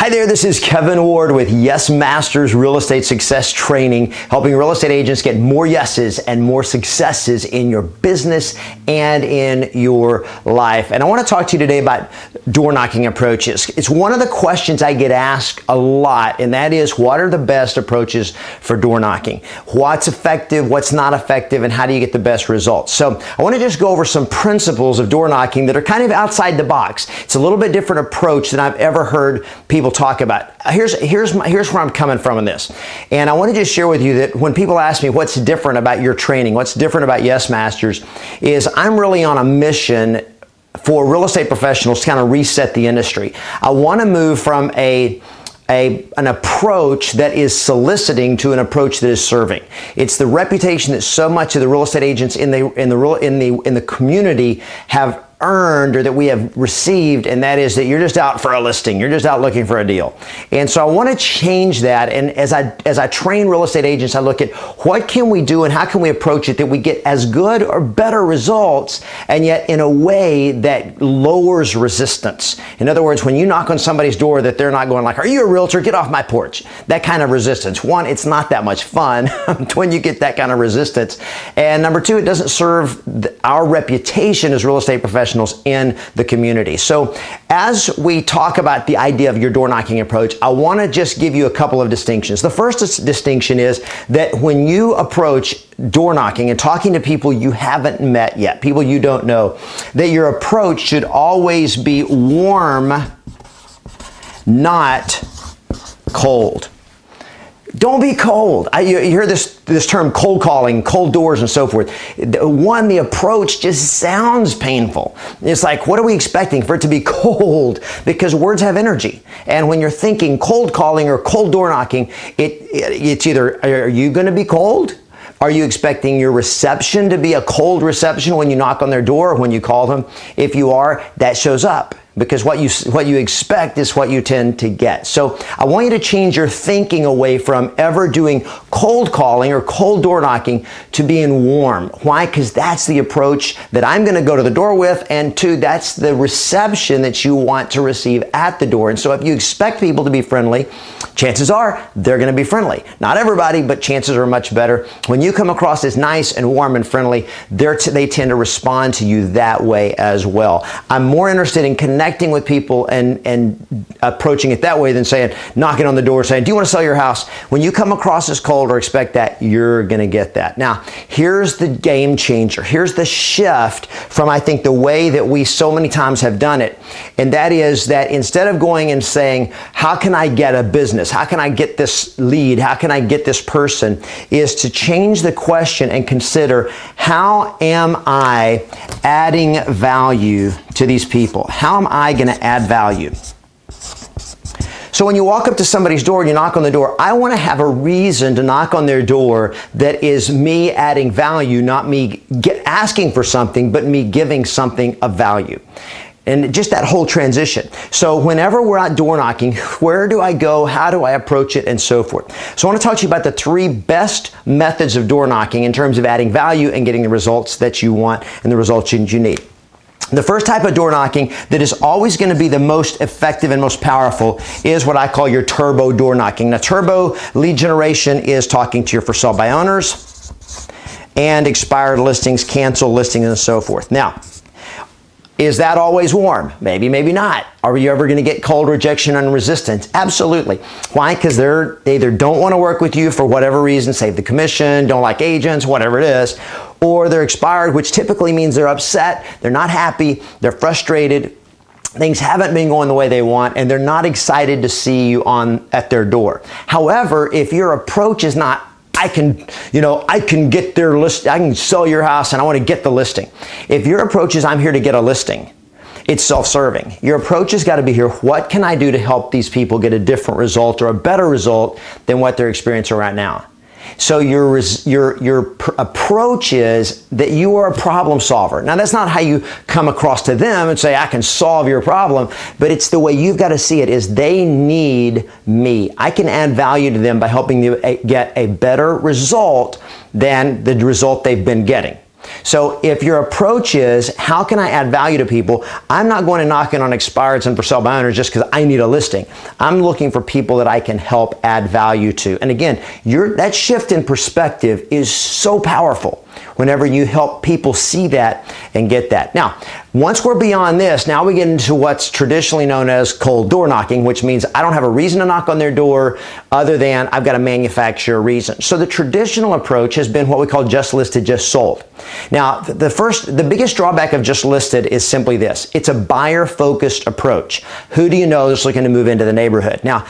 Hi there, this is Kevin Ward with Yes Masters Real Estate Success Training, helping real estate agents get more yeses and more successes in your business and in your life. And I want to talk to you today about door knocking approaches. It's one of the questions I get asked a lot, and that is, what are the best approaches for door knocking? What's effective, what's not effective, and how do you get the best results? So I want to just go over some principles of door knocking that are kind of outside the box. It's a little bit different approach than I've ever heard people talk about. Here's where I'm coming from in this. And I want to just share with you that when people ask me what's different about your training, what's different about Yes Masters, is I'm really on a mission for real estate professionals to kind of reset the industry. I want to move from an approach that is soliciting to an approach that is serving. It's the reputation that so much of the real estate agents in the community have earned, or that we have received, and that is that you're just out for a listing, you're just out looking for a deal. And so I want to change that, and as I train real estate agents, I look at what can we do and how can we approach it that we get as good or better results, and yet in a way that lowers resistance. In other words, when you knock on somebody's door, that they're not going like, "Are you a realtor? Get off my porch." That kind of resistance. One, it's not that much fun when you get that kind of resistance. And number two, it doesn't serve our reputation as real estate professionals in the community. So as we talk about the idea of your door knocking approach, I want to just give you a couple of distinctions. The first distinction is that when you approach door knocking and talking to people you haven't met yet, people you don't know, that your approach should always be warm, not cold. Don't be cold. You hear this term cold calling, cold doors, and so forth. One, the approach just sounds painful. It's like, what are we expecting for it to be cold? Because words have energy. And when you're thinking cold calling or cold door knocking, it's either, are you going to be cold? Are you expecting your reception to be a cold reception when you knock on their door or when you call them? If you are, that shows up, because what you expect is what you tend to get. So I want you to change your thinking away from ever doing cold calling or cold door knocking to being warm. Why? Because that's the approach that I'm going to go to the door with, and two, that's the reception that you want to receive at the door. And so if you expect people to be friendly, chances are they're going to be friendly. Not everybody, but chances are much better. When you come across as nice and warm and friendly, they tend to respond to you that way as well. I'm more interested in connecting with people and approaching it that way than saying, knocking on the door saying, "Do you want to sell your house?" When you come across as cold or expect that, you're going to get that. Now, here's the game changer. Here's the shift from, I think, the way that we so many times have done it. And that is that instead of going and saying, how can I get a business? How can I get this lead? How can I get this person? Is to change the question and consider, how am I adding value to these people? How am I going to add value? So when you walk up to somebody's door and you knock on the door, I want to have a reason to knock on their door that is me adding value, not me asking for something, but me giving something of value. And just that whole transition. So whenever we're out door knocking, where do I go? How do I approach it? And so forth. So I want to talk to you about the 3 best methods of door knocking in terms of adding value and getting the results that you want and the results you need. The first type of door knocking that is always going to be the most effective and most powerful is what I call your turbo door knocking. Now, turbo lead generation is talking to your for sale by owners and expired listings, cancel listings, and so forth. Now, is that always warm? Maybe, maybe not. Are you ever going to get cold rejection and resistance? Absolutely. Why? Because they either don't want to work with you for whatever reason, save the commission, don't like agents, whatever it is, or they're expired, which typically means they're upset, they're not happy, they're frustrated, things haven't been going the way they want, and they're not excited to see you at their door. However, if your approach is not, I can get their list, I can sell your house and I want to get the listing. If your approach is, I'm here to get a listing, it's self-serving. Your approach has got to be here, what can I do to help these people get a different result or a better result than what they're experiencing right now? So your approach is that you are a problem solver. Now, that's not how you come across to them and say, I can solve your problem, but it's the way you've got to see it is they need me. I can add value to them by helping you get a better result than the result they've been getting. So if your approach is, how can I add value to people? I'm not going to knock in on expireds and for sale by owners just because I need a listing. I'm looking for people that I can help add value to. And again, that shift in perspective is so powerful whenever you help people see that and get that. Now, once we're beyond this, now we get into what's traditionally known as cold door knocking, which means I don't have a reason to knock on their door other than I've got to manufacture a reason. So the traditional approach has been what we call just listed, just sold. Now, the biggest drawback of just listed is simply this. It's a buyer-focused approach. Who do you know that's looking to move into the neighborhood? Now,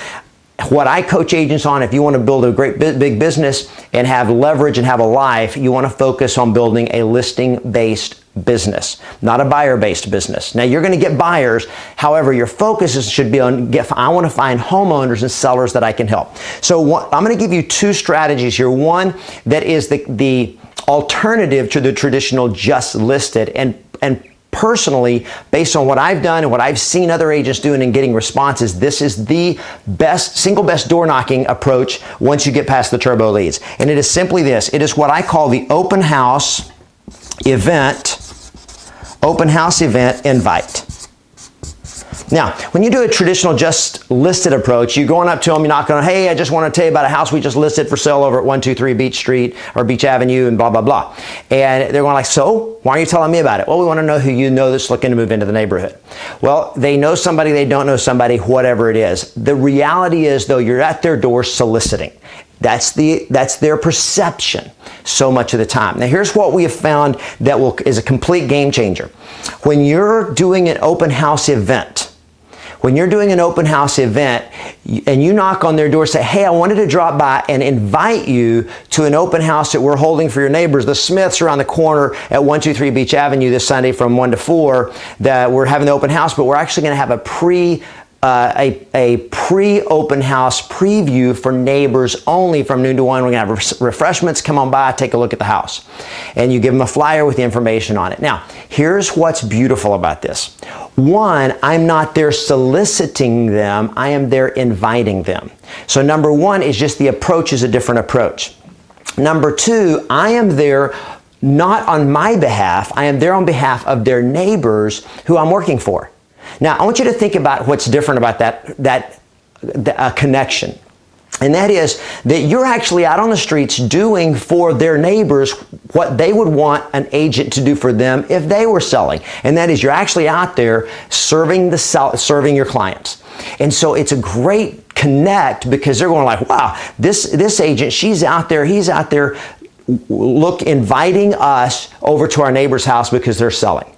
what I coach agents on, if you want to build a great big business and have leverage and have a life, you want to focus on building a listing-based business, not a buyer-based business. Now, you're going to get buyers. However, your focus should be on, I want to find homeowners and sellers that I can help. So I'm going to give you two strategies here. One that is the alternative to the traditional just listed, and personally, based on what I've done and what I've seen other agents doing and getting responses, this is the single best door knocking approach once you get past the turbo leads. And it is simply this. It is what I call the open house event invite. Now, when you do a traditional just listed approach, you're going up to them, you're knocking on, hey, I just want to tell you about a house we just listed for sale over at 123 Beach Street or Beach Avenue and blah, blah, blah. And they're going like, so why are you telling me about it? Well, we want to know who you know that's looking to move into the neighborhood. Well, they know somebody, they don't know somebody, whatever it is. The reality is, though, you're at their door soliciting. That's their perception so much of the time. Now, here's what we have found that is a complete game changer. When you're doing an open house event, and you knock on their door, say, hey, I wanted to drop by and invite you to an open house that we're holding for your neighbors. The Smiths are on the corner at 123 Beach Avenue this Sunday from 1 to 4. That we're having the open house, but we're actually going to have a pre-open house preview for neighbors only from noon to 1. We're going to have refreshments. Come on by, take a look at the house. And you give them a flyer with the information on it. Now, here's what's beautiful about this. One, I'm not there soliciting them. I am there inviting them. So number one is just the approach is a different approach. Number two, I am there not on my behalf. I am there on behalf of their neighbors who I'm working for. Now, I want you to think about what's different about that connection. And that is that you're actually out on the streets doing for their neighbors what they would want an agent to do for them if they were selling. And that is you're actually out there serving your clients. And so it's a great connect because they're going like, wow, this agent, she's out there, he's out there, inviting us over to our neighbor's house because they're selling.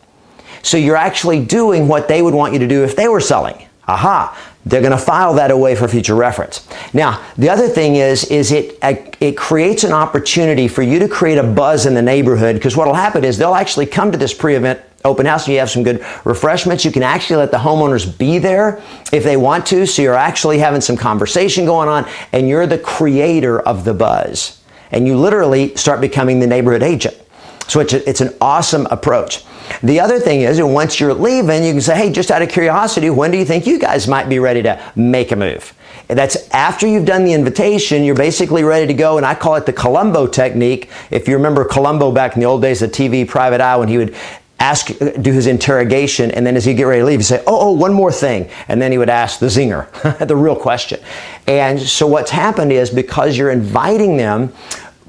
So you're actually doing what they would want you to do if they were selling. Aha! They're going to file that away for future reference. Now, the other thing is it creates an opportunity for you to create a buzz in the neighborhood, because what will happen is they'll actually come to this pre-event open house and you have some good refreshments. You can actually let the homeowners be there if they want to, so you're actually having some conversation going on and you're the creator of the buzz. And you literally start becoming the neighborhood agent. So it's an awesome approach. The other thing is, once you're leaving, you can say, hey, just out of curiosity, when do you think you guys might be ready to make a move? And that's after you've done the invitation, you're basically ready to go, and I call it the Columbo technique. If you remember Columbo back in the old days of TV, Private Eye, when he would do his interrogation, and then as he'd get ready to leave, he'd say, oh, one more thing. And then he would ask the zinger, the real question. And so what's happened is, because you're inviting them,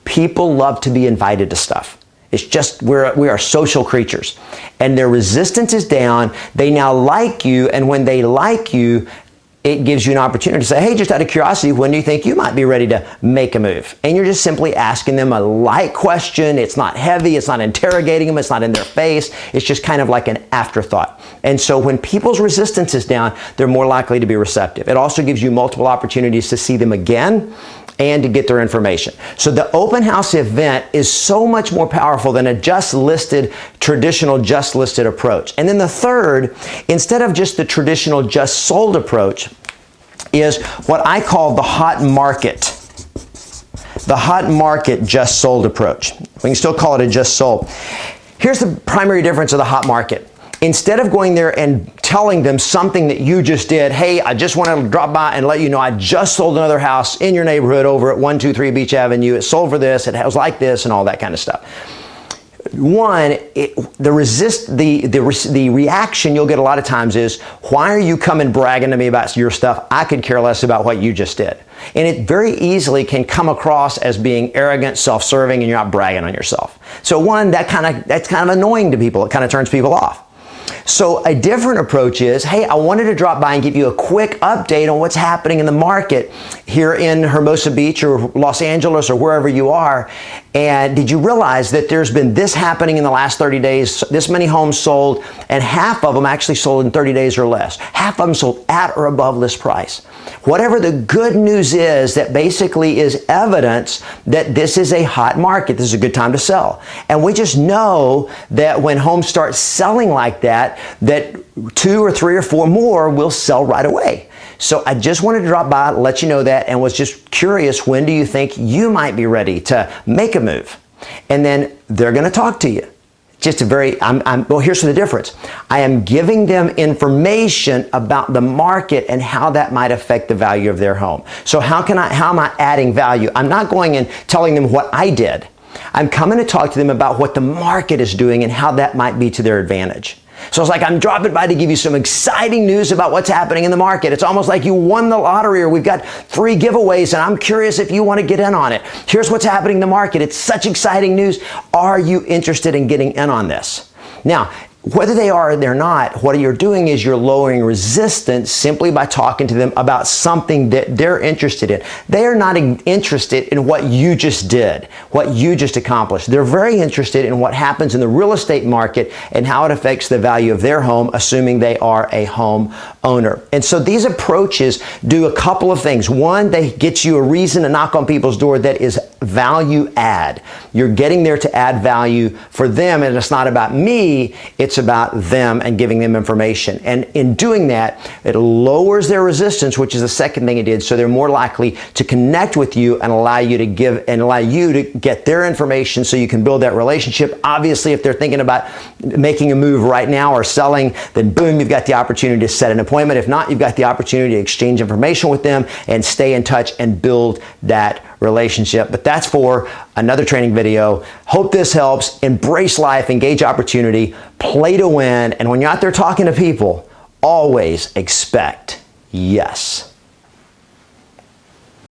people love to be invited to stuff. It's just, we are social creatures. And their resistance is down. They now like you. And when they like you, it gives you an opportunity to say, hey, just out of curiosity, when do you think you might be ready to make a move? And you're just simply asking them a light question. It's not heavy. It's not interrogating them. It's not in their face. It's just kind of like an afterthought. And so when people's resistance is down, they're more likely to be receptive. It also gives you multiple opportunities to see them again and to get their information. So the open house event is so much more powerful than a traditional just listed approach. And then the third, instead of just the traditional just sold approach, is what I call the hot market. The hot market just sold approach. We can still call it a just sold. Here's the primary difference of the hot market. Instead of going there and telling them something that you just did, hey, I just wanted to drop by and let you know I just sold another house in your neighborhood over at 123 Beach Avenue. It sold for this, it was like this, and all that kind of stuff. One, the reaction you'll get a lot of times is, why are you coming bragging to me about your stuff? I could care less about what you just did. And it very easily can come across as being arrogant, self-serving, and you're not bragging on yourself. So one, that's kind of annoying to people. It kind of turns people off. So a different approach is, hey, I wanted to drop by and give you a quick update on what's happening in the market here in Hermosa Beach or Los Angeles or wherever you are. And did you realize that there's been this happening in the last 30 days, this many homes sold, and half of them actually sold in 30 days or less. Half of them sold at or above list price. Whatever the good news is, that basically is evidence that this is a hot market. This is a good time to sell. And we just know that when homes start selling like that 2 or 3 or 4 more will sell right away. So I just wanted to drop by, let you know that, and was just curious, when do you think you might be ready to make a move? And then they're going to talk to you. Just a very, well, here's the difference. I am giving them information about the market and how that might affect the value of their home. So how am I adding value? I'm not going and telling them what I did. I'm coming to talk to them about what the market is doing and how that might be to their advantage. So it's like I'm dropping by to give you some exciting news about what's happening in the market. It's almost like you won the lottery, or we've got free giveaways, and I'm curious if you want to get in on it. Here's what's happening in the market. It's such exciting news. Are you interested in getting in on this? Now, whether they are or they're not, what you're doing is you're lowering resistance simply by talking to them about something that they're interested in. They are not interested in what you just did, what you just accomplished. They're very interested in what happens in the real estate market and how it affects the value of their home, assuming they are a home owner. And so these approaches do a couple of things. One, they get you a reason to knock on people's door that is value add. You're getting there to add value for them, and it's not about me, it's about them and giving them information. And in doing that, it lowers their resistance, which is the second thing it did. So they're more likely to connect with you and allow you to get their information so you can build that relationship. Obviously, if they're thinking about making a move right now or selling, then boom, you've got the opportunity to set an appointment. If not, you've got the opportunity to exchange information with them and stay in touch and build that relationship. But that's for another training video. Hope this helps. Embrace life, engage opportunity, play to win, and when you're out there talking to people, always expect yes.